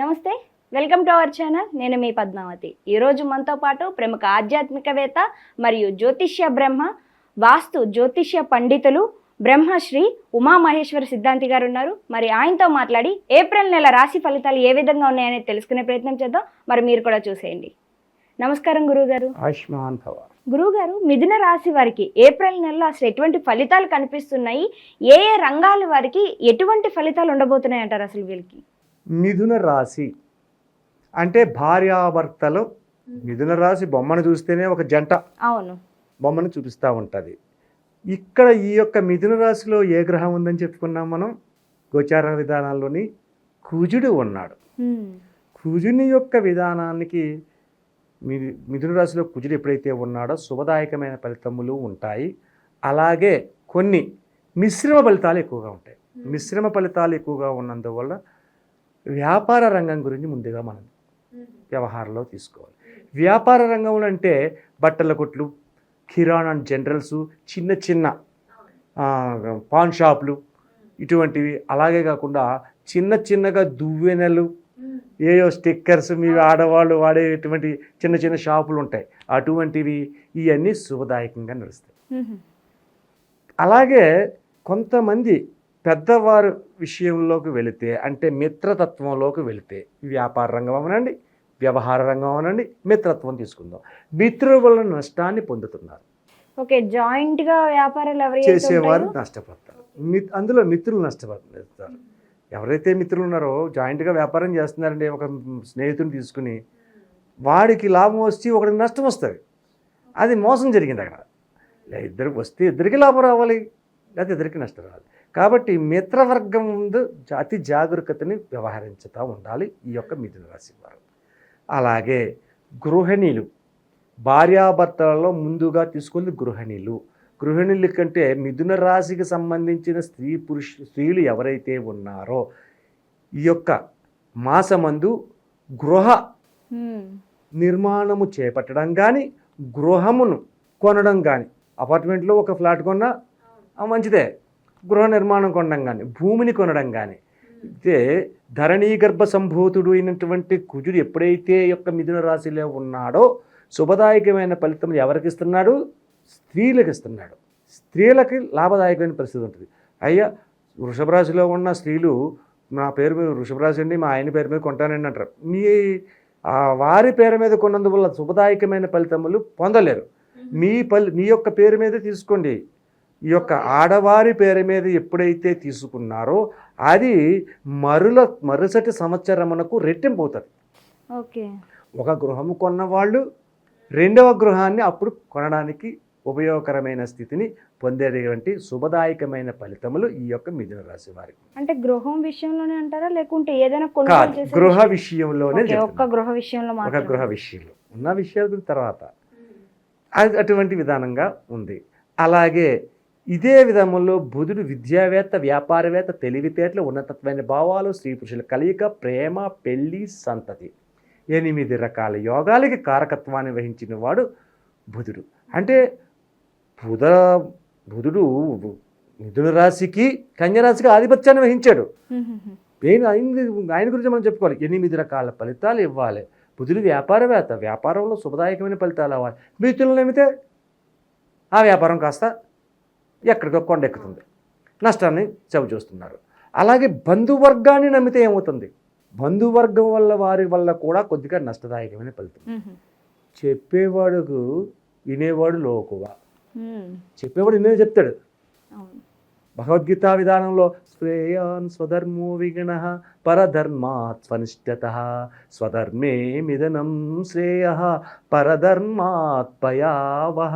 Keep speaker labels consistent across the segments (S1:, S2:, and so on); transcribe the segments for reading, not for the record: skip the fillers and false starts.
S1: నమస్తే, welcome to our channel. నేను మీ పద్మావతి. ఈరోజు మనతో పాటు ప్రముఖ ఆధ్యాత్మికవేత్త మరియు జ్యోతిష్య బ్రహ్మ వాస్తు జ్యోతిష్య పండితులు బ్రహ్మశ్రీ ఉమామహేశ్వర సిద్ధాంతి గారు ఉన్నారు. మరి ఆయనతో మాట్లాడి ఏప్రిల్ నెల రాశి ఫలితాలు ఏ విధంగా ఉన్నాయనేది తెలుసుకునే ప్రయత్నం చేద్దాం. మరి మీరు కూడా చూసేయండి. నమస్కారం గురువుగారు.
S2: ఆయుష్మాన్ భవ.
S1: గురువుగారు, మిథున రాశి వారికి ఏప్రిల్ నెలలో అసలు ఎటువంటి ఫలితాలు కనిపిస్తున్నాయి? ఏ ఏ రంగాల వారికి ఎటువంటి ఫలితాలు ఉండబోతున్నాయి అంటారు అసలు వీళ్ళకి?
S2: మిథున రాశి అంటే భార్యాభర్తలు. మిథున రాశి బొమ్మను చూస్తేనే ఒక జంట
S1: అవును
S2: బొమ్మను చూపిస్తూ ఉంటుంది. ఇక్కడ ఈ యొక్క మిథున రాశిలో ఏ గ్రహం ఉందని చెప్పుకున్నాం మనం? గోచార విధానాల్లోని కుజుడు ఉన్నాడు. కుజుని యొక్క విధానానికి మిథున రాశిలో కుజుడు ఎప్పుడైతే ఉన్నాడో శుభదాయకమైన ఫలితములు ఉంటాయి. అలాగే కొన్ని మిశ్రమ ఫలితాలు ఎక్కువగా ఉంటాయి. మిశ్రమ ఫలితాలు ఎక్కువగా ఉన్నందువల్ల వ్యాపార రంగం గురించి ముందుగా మనం వ్యవహారంలో తీసుకోవాలి. వ్యాపార రంగంలో అంటే బట్టల కొట్లు, కిరాణా అండ్ జనరల్స్, చిన్న చిన్న పాన్ షాపులు ఇటువంటివి. అలాగే కాకుండా చిన్న చిన్నగా దువ్వెనలు, ఏయో స్టిక్కర్స్, మీ ఆడవాళ్ళు వాడేటువంటి చిన్న చిన్న షాపులు ఉంటాయి. అటువంటివి ఇవన్నీ శుభదాయకంగా నడుస్తాయి. అలాగే కొంతమంది పెద్దవారు విషయంలోకి వెళితే, అంటే మిత్రతత్వంలోకి వెళితే, వ్యాపార రంగం అవనండి, వ్యవహార రంగం అవనండి, మిత్రత్వం తీసుకుందాం. మిత్రుల వల్ల నష్టాన్ని పొందుతున్నారు.
S1: ఓకే, జాయింట్గా వ్యాపారాలు ఎవరు
S2: చేసేవారు నష్టపోతారు. అందులో మిత్రులు నష్టపోతారు. ఎవరైతే మిత్రులు ఉన్నారో జాయింట్గా వ్యాపారం చేస్తున్నారంటే, ఒక స్నేహితుని తీసుకుని వాడికి లాభం వచ్చి ఒకరికి నష్టం వస్తుంది. అది మోసం జరిగింది అక్కడ. ఇద్దరికి వస్తే ఇద్దరికి లాభం రావాలి, లేకపోతే ఇద్దరికి నష్టం రావాలి. కాబట్టి మిత్రవర్గం ముందు అతి జాగరూకతని వ్యవహరించుతూ ఉండాలి ఈ యొక్క మిథున రాశి వారు. అలాగే గృహిణీలు, భార్యాభర్తలలో ముందుగా తీసుకుంది గృహిణీలు. గృహిణీల కంటే మిథున రాశికి సంబంధించిన స్త్రీలు ఎవరైతే ఉన్నారో ఈ యొక్క మాసమందు గృహ నిర్మాణము చేపట్టడం కానీ, గృహమును కొనడం కానీ, అపార్ట్మెంట్లో ఒక ఫ్లాట్ కొన్నా మంచిదే, గృహ నిర్మాణం కొనడం కానీ, భూమిని కొనడం కానీ. అయితే ధరణీ గర్భ సంభూతుడు అయినటువంటి కుజుడు ఎప్పుడైతే యొక్క మిథున రాశిలో ఉన్నాడో శుభదాయకమైన ఫలితం ఎవరికి ఇస్తున్నాడు? స్త్రీలకు ఇస్తున్నాడు. స్త్రీలకి లాభదాయకమైన పరిస్థితి ఉంటుంది. అయ్యా, వృషభ రాశిలో ఉన్న స్త్రీలు నా పేరు మీద వృషభ రాశి అండి, మా ఆయన పేరు మీద కొంటానండి అంటారు. వారి పేరు మీద కొన్నందువల్ల శుభదాయకమైన ఫలితములు పొందలేరు. మీ యొక్క పేరు మీద తీసుకోండి. ఈ యొక్క ఆడవారి పేరు మీద ఎప్పుడైతే తీసుకున్నారో అది మరుసటి సంవత్సరమునకు రెట్టింపు అవుతుంది.
S1: ఓకే,
S2: ఒక గృహము కొన్నవాళ్ళు రెండవ గృహాన్ని అప్పుడు కొనడానికి ఉపయోగకరమైన స్థితిని పొందేటువంటి శుభదాయకమైన ఫలితములు ఈ యొక్క మిథున రాశి వారికి.
S1: అంటే గృహం విషయంలోనే అంటారా, లేకుంటే ఏదైనా
S2: గృహ విషయంలోనే?
S1: ఒక గృహ విషయంలో,
S2: ఒక గృహ విషయంలో ఉన్న విషయాల గురించి తర్వాత అటువంటి విధానంగా ఉంది. అలాగే ఇదే విధంలో బుధుడు విద్యావేత్త, వ్యాపారవేత్త, తెలివితేటలు, ఉన్నతత్వమైన భావాలు, స్త్రీ పురుషుల కలయిక, ప్రేమ, పెళ్లి, సంతతి, 8 రకాల యోగాలకి కారకత్వాన్ని వహించిన వాడు బుధుడు. అంటే బుధుడు మిథున రాశికి, కన్యరాశికి ఆధిపత్యాన్ని వహించాడు. ఆయన గురించి మనం చెప్పుకోవాలి. 8 రకాల ఫలితాలు ఇవ్వాలి. బుధుడు వ్యాపారవేత్త, వ్యాపారంలో శుభదాయకమైన ఫలితాలు అవ్వాలి. మిత్రులు నమ్మితే ఆ వ్యాపారం కాస్త ఎక్కడికో కొండెక్కుతుంది, నష్టాన్ని చవిచూస్తున్నారు. అలాగే బంధువర్గాన్ని నమ్మితే ఏమవుతుంది? బంధువర్గం వారి వల్ల కూడా కొద్దిగా నష్టదాయకమైన ఫలితం. చెప్పేవాడుకు వినేవాడు లోకువ. చెప్పేవాడు వినే చెప్తాడు. భగవద్గీత విధానంలో శ్రేయాన్ స్వధర్మో విగణః పరధర్మాత్ స్వనిష్ఠతః స్వధర్మే మిదనం శ్రేయః పరధర్మాత్ భయావహ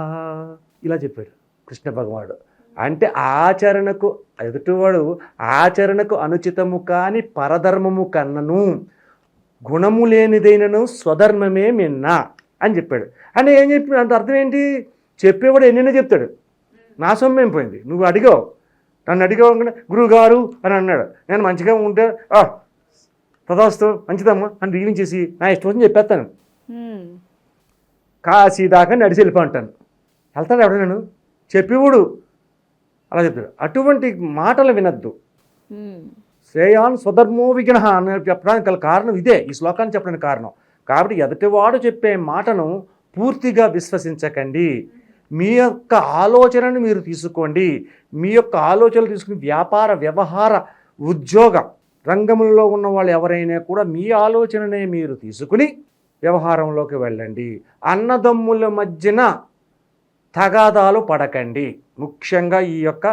S2: ఇలా చెప్పాడు కృష్ణ భగవానుడు. అంటే ఆచరణకు ఎదుటివాడు ఆచరణకు అనుచితము కాని పరధర్మము కన్నను గుణము లేనిదైనను స్వధర్మమే మిన్నా అని చెప్పాడు. అంటే ఏం చెప్పాడు అంటే అర్థం ఏంటి? చెప్పేవాడు ఎన్నెన్నో చెప్తాడు. నా సొమ్మేం పోయింది, నువ్వు అడిగావు, నన్ను అడిగావు గురువుగారు అని అన్నాడు. నేను మంచిగా ఉంటే తదాస్తు మంచిదమ్మా అని దీవించేసి నా ఇష్టం వచ్చి చెప్పేస్తాను. కాశీ దాకా నడిచి వెళ్ళిపోంటాను. వెళ్తాడు ఎవడ నేను చెప్పేవాడు అలా చెప్తాడు. అటువంటి మాటలు వినద్దు. శ్రేయాన్ స్వధర్మో విఘ్నః అని చెప్పడానికి గల కారణం ఇదే, ఈ శ్లోకాన్ని చెప్పడానికి కారణం. కాబట్టి ఎదుటివాడు చెప్పే మాటను పూర్తిగా విశ్వసించకండి. మీ యొక్క ఆలోచనను మీరు తీసుకోండి. మీ యొక్క ఆలోచనలు తీసుకుని వ్యాపార, వ్యవహార, ఉద్యోగ రంగంలో ఉన్న వాళ్ళు ఎవరైనా కూడా మీ ఆలోచననే మీరు తీసుకుని వ్యవహారంలోకి వెళ్ళండి. అన్నదమ్ముల మధ్యన తగాదాలు పడకండి. ముఖ్యంగా ఈ యొక్క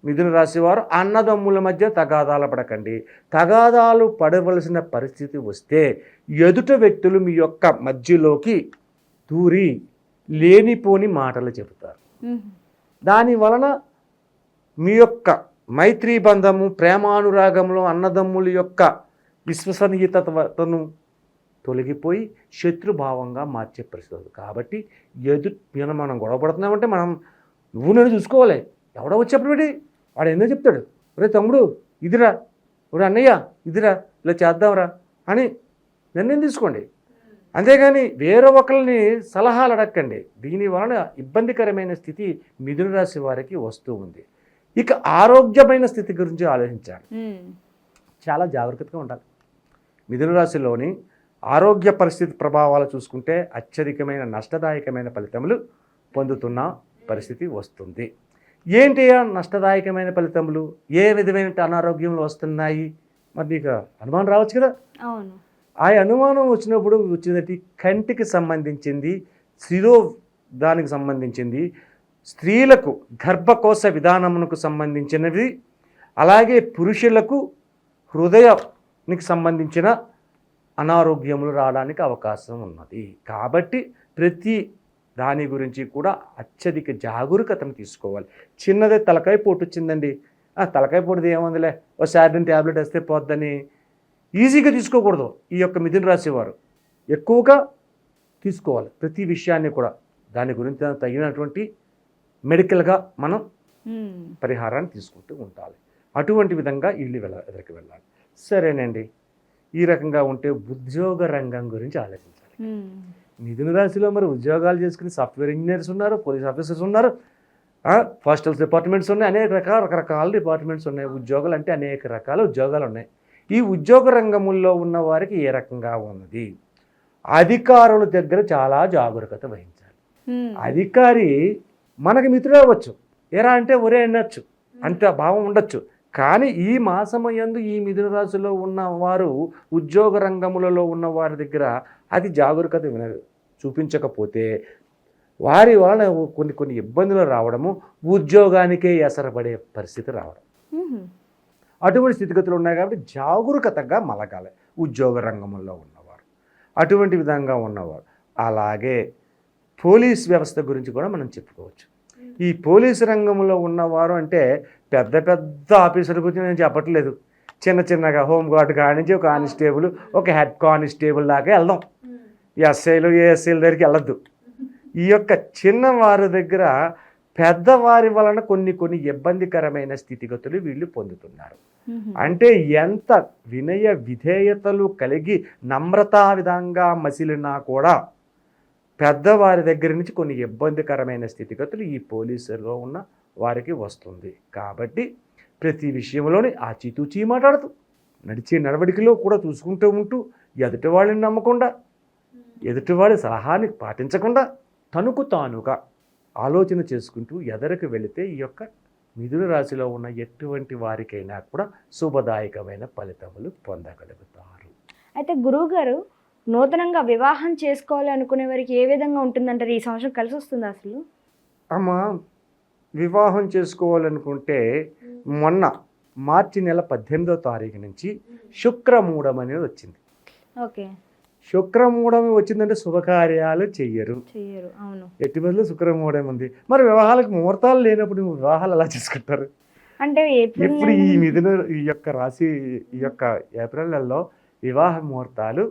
S2: మిథున రాశి వారు అన్నదమ్ముల మధ్య తగాదాలు పడకండి. తగాదాలు పడవలసిన పరిస్థితి వస్తే ఎదుట వ్యక్తులు మీ యొక్క మధ్యలోకి దూరి లేనిపోని మాటలు చెబుతారు. దాని వలన మీ యొక్క మైత్రీ బంధము, ప్రేమానురాగంలో అన్నదమ్ముల యొక్క విశ్వసనీయతను తొలగిపోయి శత్రుభావంగా మార్చే పరిస్థితి. కాబట్టి మనం గొడవ పడుతున్నామంటే నువ్వు నేను చూసుకోవాలి. ఎవడో వచ్చేప్పుడు వాడు ఎన్నో చెప్తాడు, ఒరే తమ్ముడు ఇదిరా, ఒరే అన్నయ్య ఇదిరా, ఇలా చేద్దాంరా అని నిర్ణయం తీసుకోండి. అంతేగాని వేరే ఒకరిని సలహాలు అడగండి. దీని వలన ఇబ్బందికరమైన స్థితి మిథున రాశి వారికి వస్తూ ఉంది. ఇక ఆరోగ్యమైన స్థితి గురించి ఆలోచించాలి. చాలా జాగ్రత్తగా ఉండాలి. మిథున రాశిలోని ఆరోగ్య పరిస్థితి ప్రభావాలు చూసుకుంటే అత్యధికమైన నష్టదాయకమైన ఫలితములు పొందుతున్న పరిస్థితి వస్తుంది. ఏంటి నష్టదాయకమైన ఫలితములు? ఏ విధమైన అనారోగ్యంలో వస్తున్నాయి? మరి నీకు అనుమానం రావచ్చు కదా.
S1: అవును.
S2: ఆ అనుమానం వచ్చినప్పుడు వచ్చినట్టు కంటికి సంబంధించింది, దానికి సంబంధించింది, స్త్రీలకు గర్భకోశ విధానమునకు సంబంధించినవి, అలాగే పురుషులకు హృదయానికి సంబంధించిన అనారోగ్యములు రావడానికి అవకాశం ఉన్నది. కాబట్టి ప్రతి దాని గురించి కూడా అత్యధిక జాగరూకతను తీసుకోవాలి. చిన్నదే తలకాయ పోటు వచ్చిందండి, తలకాయ పోటుది ఏముందిలే, ఓ శారిడిన్ ట్యాబ్లెట్ వేస్తే పోద్దని ఈజీగా తీసుకోకూడదు. ఈ యొక్క మిథున రాశి వారు ఎక్కువగా తీసుకోవాలి. ప్రతి విషయాన్ని కూడా దాని గురించి తగినటువంటి మెడికల్గా మనం పరిహారాన్ని తీసుకుంటూ ఉండాలి. అటువంటి విధంగా ఎదురికి వెళ్ళాలి. సరేనండి, ఈ రకంగా ఉంటే ఉద్యోగ రంగం గురించి ఆలోచించాలి. మిథున రాశిలో మరి ఉద్యోగాలు చేసుకుని సాఫ్ట్వేర్ ఇంజనీర్స్ ఉన్నారు, పోలీస్ ఆఫీసర్స్ ఉన్నారు, పోస్టల్ డిపార్ట్మెంట్స్ ఉన్నాయి, అనేక రకరకాల డిపార్ట్మెంట్స్ ఉన్నాయి. ఉద్యోగాలు అంటే అనేక రకాల ఉద్యోగాలు ఉన్నాయి. ఈ ఉద్యోగ రంగముల్లో ఉన్న వారికి ఏ రకంగా ఉన్నది? అధికారుల దగ్గర చాలా జాగరూకత వహించాలి. అధికారి మనకి మిత్రుడు అవ్వచ్చు, ఎరా అంటే ఒరే అనొచ్చు, అంత భావం ఉండొచ్చు. కానీ ఈ మాసమయందు ఈ మిథున రాశిలో ఉన్న వారు ఉద్యోగ రంగములలో ఉన్న వారి దగ్గర అది జాగరూకత చూపించకపోతే వారి వలన కొన్ని ఇబ్బందులు రావడము, ఉద్యోగానికే ఎసరపడే పరిస్థితి రావడం, అటువంటి స్థితిగతులు ఉన్నాయి. కాబట్టి జాగరూకతగా మలగాలి ఉద్యోగ రంగంలో ఉన్నవారు, అటువంటి విధంగా ఉన్నవారు. అలాగే పోలీస్ వ్యవస్థ గురించి కూడా మనం చెప్పుకోవచ్చు. ఈ పోలీసు రంగంలో ఉన్నవారు అంటే పెద్ద పెద్ద ఆఫీసర్ గురించి నేను చెప్పట్లేదు. చిన్నగా హోంగార్డ్ కాడి నుంచి ఒక కానిస్టేబుల్, ఒక హెడ్ కానిస్టేబుల్ దాకా వెళ్దాం. ఎస్ఐలు, ఏఎస్ఐల దగ్గరికి వెళ్ళొద్దు. ఈ యొక్క చిన్నవారి దగ్గర పెద్దవారి వలన కొన్ని ఇబ్బందికరమైన స్థితిగతులు వీళ్ళు పొందుతున్నారు. అంటే ఎంత వినయ విధేయతలు కలిగి నమ్రతా విధంగా మసిలినా కూడా పెద్దవారి దగ్గర నుంచి కొన్ని ఇబ్బందికరమైన స్థితిగతులు ఈ పోలీసులో ఉన్న వారికి వస్తుంది. కాబట్టి ప్రతి విషయంలోనే ఆచితూచి మాట్లాడుతూ నడిచే నడవడికలో కూడా చూసుకుంటూ ఉంటూ ఎదుటివాళ్ళని నమ్మకుండా, ఎదుటివాడి సలహాని పాటించకుండా తనకు తానుగా ఆలోచన చేసుకుంటూ ఎదరికి వెళితే ఈ యొక్క మిథున రాశిలో ఉన్న ఎటువంటి వారికైనా కూడా శుభదాయకమైన ఫలితములు పొందగలుగుతారు.
S1: అయితే గురువుగారు, నూతనంగా వివాహం చేసుకోవాలి అనుకునే వారికి ఏ విధంగా ఉంటుందంటారు? ఈ సంవత్సరం కలిసి వస్తుందా అసలు?
S2: అమ్మ, వివాహం చేసుకోవాలనుకుంటే మొన్న మార్చి నెల 18వ తారీఖు నుంచి శుక్రమూఢం అనేది వచ్చింది.
S1: ఓకే.
S2: శుక్రమూఢం వచ్చిందంటే శుభకార్యాలు చెయ్యరు.
S1: అవును.
S2: ఎట్టి బదులు శుక్రమూఢం ఉంది. మరి వివాహాలకు ముహూర్తాలు లేనప్పుడు వివాహాలు ఎలా చేసుకుంటారు?
S1: అంటే
S2: ఇప్పుడు ఈ మిథున ఈ యొక్క రాశి ఈ యొక్క ఏప్రిల్ నెలలో వివాహ ముహూర్తాలు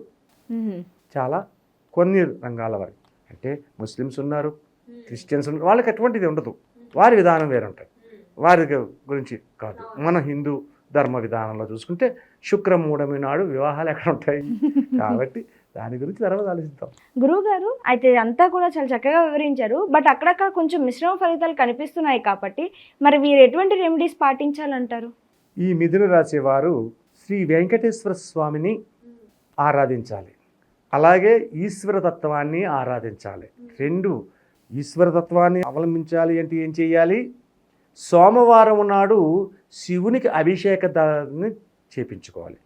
S2: చాలా కొన్ని రంగాల వారికి, అంటే ముస్లిమ్స్ ఉన్నారు, క్రిస్టియన్స్ ఉన్నారు, వాళ్ళకి అటువంటిది ఉండదు. వారి విధానం వేరే ఉంటుంది, వారి గురించి కాదు. మన హిందూ ధర్మ విధానంలో చూసుకుంటే శుక్రమూఢమి నాడు వివాహాలు ఎక్కడ ఉంటాయి? కాబట్టి దాని గురించి తర్వాత ఆలోచిద్దాం.
S1: గురువుగారు, అయితే అంతా కూడా చాలా చక్కగా వివరించారు. బట్ అక్కడక్కడ కొంచెం మిశ్రమ ఫలితాలు కనిపిస్తున్నాయి. కాబట్టి మరి వీరు ఎటువంటి రెమెడీస్ పాటించాలంటారు?
S2: ఈ మిథున రాశి వారు శ్రీ వెంకటేశ్వర స్వామిని ఆరాధించాలి. అలాగే ఈశ్వర తత్వాన్ని ఆరాధించాలి. రెండు, ఈశ్వర తత్వాన్ని అవలంబించాలి అంటే ఏం చేయాలి? సోమవారం నాడు శివునికి అభిషేకాన్ని చేపించుకోవాలి.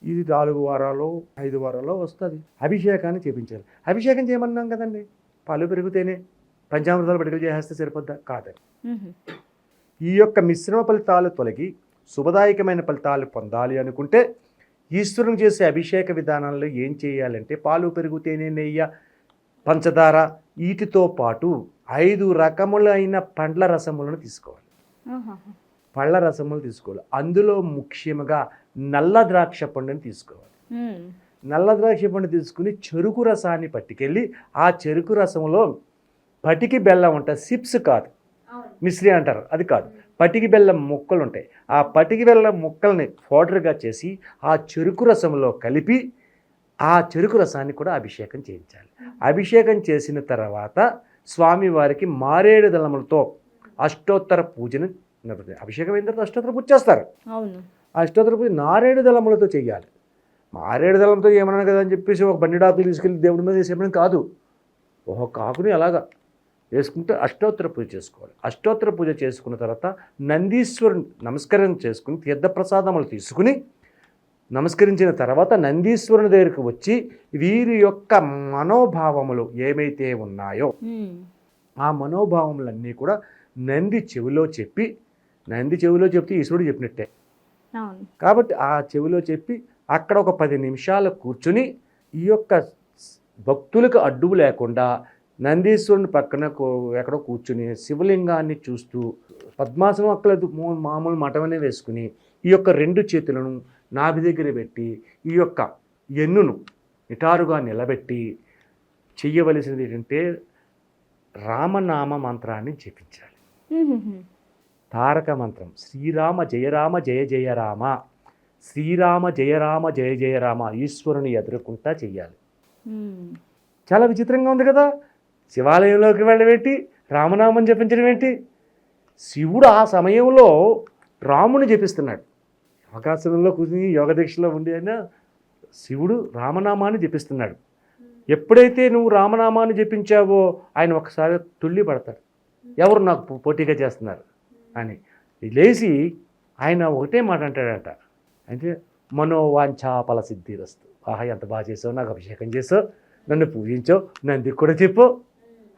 S2: ఇది 4 వారాలు 5 వారాల్లో వస్తుంది. అభిషేకాన్ని చేపించాలి. అభిషేకం చేయమన్నాం కదండి, పాలు పెరిగితేనే పంచామృతాలు పడికలు చేసేస్తే సరిపోద్దా? కాదండి. ఈ యొక్క మిశ్రమ ఫలితాలు తొలగి శుభదాయకమైన ఫలితాలు పొందాలి అనుకుంటే ఈశ్వరుని చేసే అభిషేక విధానంలో ఏం చేయాలంటే పాలు పెరుగు తేనె నెయ్యి పంచదార వీటితో పాటు 5 రకములైన పండ్ల రసములను తీసుకోవాలి. పళ్ళ రసములు తీసుకోవాలి. అందులో ముఖ్యంగా నల్ల ద్రాక్ష పండుని తీసుకోవాలి. నల్ల ద్రాక్ష పండు తీసుకుని చెరుకు రసాన్ని పట్టుకెళ్ళి ఆ చెరుకు రసంలో పటికి బెల్లం ఉంటుంది, సిప్స్ కాదు, మిశ్రీ అంటారు, అది కాదు, పటికి బెల్లం ముక్కలు ఉంటాయి. ఆ పటికి బెల్లం ముక్కల్ని పౌడర్గా చేసి ఆ చెరుకు రసంలో కలిపి ఆ చెరుకు రసాన్ని కూడా అభిషేకం చేయించాలి. అభిషేకం చేసిన తర్వాత స్వామివారికి మారేడు దళములతో అష్టోత్తర పూజను అభిషేకం అయిన తర్వాత అష్టోత్తర పూజ చేస్తారు. అష్టోత్తర పూజ నారేడు దళములతో చేయాలి. మారేడు దళంతో ఏమన్నా కదా అని చెప్పేసి ఒక బండిడాకులు తీసుకెళ్ళి దేవుడి మీద వేసేయడం కాదు. ఒక కాకుని అలాగా వేసుకుంటే అష్టోత్తర పూజ చేసుకోవాలి. అష్టోత్తర పూజ చేసుకున్న తర్వాత నందీశ్వరుని నమస్కారం చేసుకుని తీర్థప్రసాదములు తీసుకుని నమస్కరించిన తర్వాత నందీశ్వరుని దగ్గరికి వచ్చి వీరి యొక్క మనోభావములు ఏమైతే ఉన్నాయో ఆ మనోభావములన్నీ కూడా నంది చెవిలో చెప్తే ఈశ్వరుడు చెప్పినట్టే కాబట్టి ఆ చెవిలో చెప్పి అక్కడ ఒక 10 నిమిషాలు కూర్చుని ఈ యొక్క భక్తులకు అడ్డు లేకుండా నందీశ్వరుని పక్కన ఎక్కడో కూర్చుని శివలింగాన్ని చూస్తూ పద్మాసనం అక్కడ మామూలు మఠమనే వేసుకుని ఈ యొక్క 2 చేతులను నాభి దగ్గర పెట్టి ఈ యొక్క ఎన్నును నిటారుగా నిలబెట్టి చెయ్యవలసినది ఏంటంటే రామనామ మంత్రాన్ని జపించాలి. తారక మంత్రం శ్రీరామ జయ రామ జయ జయ రామ, శ్రీరామ జయ రామ జయ జయ రామ ఈశ్వరుని ఎదుర్కొంటా చెయ్యాలి. చాలా విచిత్రంగా ఉంది కదా. శివాలయంలోకి వెళ్ళబెట్టి రామనామం జపించడం ఏంటి? శివుడు ఆ సమయంలో రాముని జపిస్తున్నాడు. యోగాసనంలో కూర్చుని యోగ దీక్షలో ఉండి అయినా శివుడు రామనామాన్ని జపిస్తున్నాడు. ఎప్పుడైతే నువ్వు రామనామాన్ని జపించావో ఆయన ఒకసారి తుళ్ళి పడతాడు, ఎవరు నాకు పోటీగా చేస్తున్నారు అని. లేచి ఆయన ఒకటే మాట అంటాడంట, అంటే మనోవాంఛాఫల సిద్ధిరస్తు. ఆహా ఎంత బాగా చేసావు, నాకు అభిషేకం చేసావు, నన్ను పూజించావు, నందికి కూడా చెప్పు,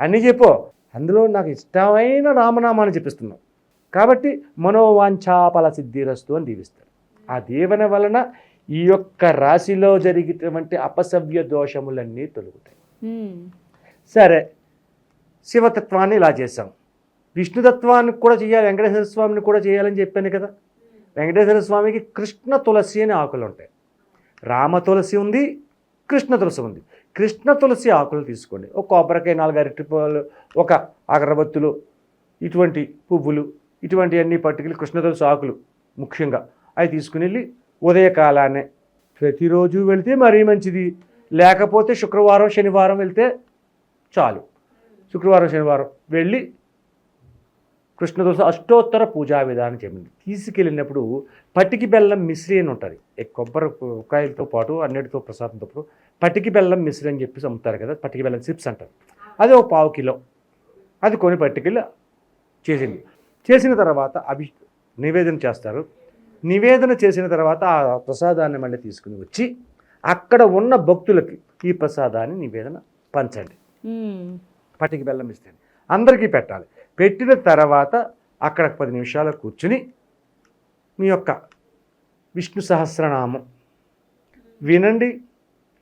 S2: అన్నీ చెప్పు, అందులో నాకు ఇష్టమైన రామనామాన్ని చెప్పిస్తున్నావు కాబట్టి మనోవాంఛాఫల సిద్ధిరస్తు అని దీవిస్తాడు. ఆ దీవెన వలన ఈ యొక్క రాశిలో జరిగేటువంటి అపసవ్య దోషములన్నీ తొలుగుతాయి. సరే, శివతత్వాన్ని ఇలా చేసాం, విష్ణుతత్వానికి కూడా చేయాలి, వెంకటేశ్వర స్వామిని కూడా చేయాలని చెప్పాను కదా. వెంకటేశ్వర స్వామికి కృష్ణ తులసి అనే ఆకులు ఉంటాయి. రామ తులసి ఉంది, కృష్ణ తులసి ఉంది. కృష్ణ తులసి ఆకులు తీసుకోండి, ఒక కొబ్బరికాయ 4 అరటిపళ్ళు, ఒక అగరబత్తులు, ఇటువంటి పువ్వులు, ఇటువంటి అన్ని పట్టుకెళ్ళి కృష్ణ తులసి ఆకులు ముఖ్యంగా అవి తీసుకుని వెళ్ళి ఉదయకాలాన్నే ప్రతిరోజు వెళ్తే మరీ మంచిది, లేకపోతే శుక్రవారం శనివారం వెళ్తే చాలు. శుక్రవారం శనివారం వెళ్ళి కృష్ణ తులసి అష్టోత్తర పూజా విధానం చెప్పింది. తీసుకెళ్ళినప్పుడు పటికి బెల్లం మిశ్రీ అని ఉంటుంది. కొబ్బరికాయలతో పాటు అన్నిటితో ప్రసాదంతో పాటు పటికి బెల్లం మిశ్రీ అని చెప్పేసి అమ్ముతారు కదా, పటికి బెల్లం చిప్స్ అంటారు. అది ఒక 1/4 కిలో అది కొని పట్టుకెళ్ళి చేసింది. చేసిన తర్వాత నివేదన చేస్తారు. నివేదన చేసిన తర్వాత ఆ ప్రసాదాన్ని మళ్ళీ తీసుకుని వచ్చి అక్కడ ఉన్న భక్తులకి ఈ ప్రసాదాన్ని నివేదన పంచండి. పటికి బెల్లం ఇస్తుంది, అందరికీ పెట్టాలి. పెట్టిన తర్వాత అక్కడ 10 నిమిషాలు కూర్చుని మీ యొక్క విష్ణు సహస్రనామం వినండి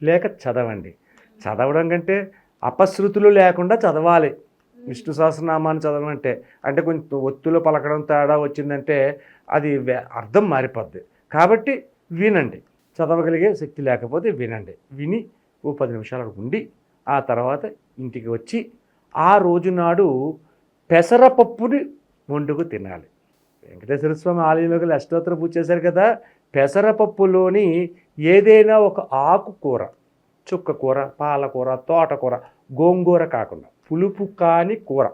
S2: లేక చదవండి. చదవడం కంటే అపశృతులు లేకుండా చదవాలి. విష్ణు సహస్రనామాన్ని చదవమంటే అంటే కొంచెం ఒత్తులో పలకడం తేడా వచ్చిందంటే అది అర్థం మారిపోద్ది. కాబట్టి వినండి, చదవగలిగే శక్తి లేకపోతే వినండి. విని ఓ 10 నిమిషాలు ఉండి ఆ తర్వాత ఇంటికి వచ్చి ఆ రోజు నాడు పెసరపప్పుని వండుకు తినాలి. వెంకటేశ్వర స్వామి ఆలయంలోకి అష్టోత్తర పూజ చేశారు కదా, పెసరపప్పులోని ఏదైనా ఒక ఆకుకూర, చుక్కకూర, పాలకూర, తోటకూర, గోంగూర కాకుండా పులుపు కాని కూర,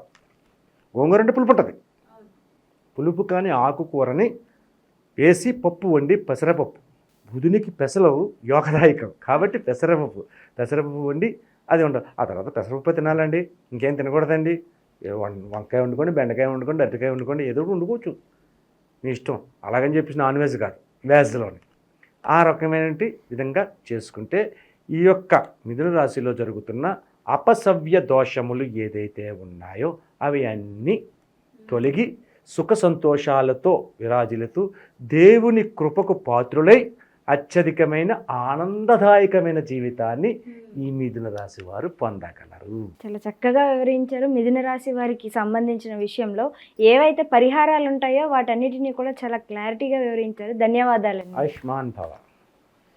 S2: గోంగూర అంటే పులుపు ఉంటుంది, పులుపు కాని ఆకుకూరని వేసి పప్పు వండి పెసరపప్పు. బుధునికి పెసలు యోగదాయకం కాబట్టి పెసరపప్పు వండి అది ఉండదు. ఆ తర్వాత పెసరపప్పు తినాలండి, ఇంకేం తినకూడదండి. వంకాయ వండుకోండి, బెండకాయ వండుకోండి, అరటికాయ వండుకోండి, ఏదో ఒకటి వండుకోవచ్చు, మీ ఇష్టం. అలాగని చెప్పేసి నాన్ వెజ్ కాదు, వెజ్లోని ఆ రకమైన విధంగా చేసుకుంటే ఈ యొక్క మిథున రాశిలో జరుగుతున్న అపసవ్య దోషములు ఏదైతే ఉన్నాయో అవి అన్నీ తొలగి సుఖ సంతోషాలతో విరాజిల్లుతూ దేవుని కృపకు పాత్రులై అత్యధికమైన ఆనందదాయకమైన జీవితాన్ని ఈ మిథున రాశి వారు పొందగలరు.
S1: చాలా చక్కగా వివరించారు. మిథున రాశి వారికి సంబంధించిన విషయంలో ఏవైతే పరిహారాలు ఉంటాయో వాటన్నిటిని కూడా చాలా క్లారిటీగా వివరించారు. ధన్యవాదాలండి.
S2: ఆయుష్మాన్ భవ.